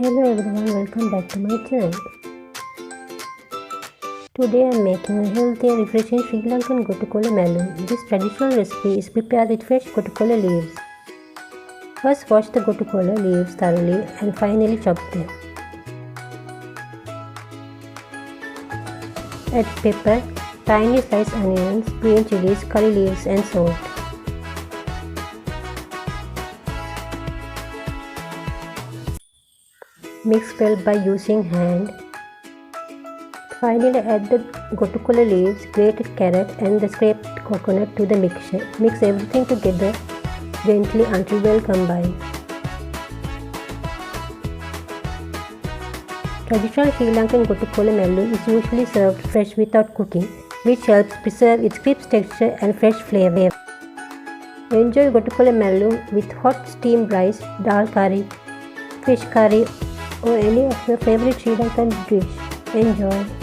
Hello everyone, welcome back to my channel. Today I am making a healthy and refreshing Sri Lankan Gotu Kola Mallum. This traditional recipe is prepared with fresh Gotu Kola leaves. First wash the Gotu Kola leaves thoroughly and finally chop them. Add pepper, tiny sliced onions, green chilies, curry leaves and salt. Mix well by using hand. Finally add the Gotu Kola leaves, grated carrot and the scraped coconut to the mixture. Mix everything together gently until well combined. Traditional Sri Lankan Gotu Kola Mallum is usually served fresh without cooking, which helps preserve its crisp texture and fresh flavor. Enjoy Gotu Kola Mallum with hot steamed rice, dal curry, fish curry or any of your favorite Sri Lankan dish. Enjoy!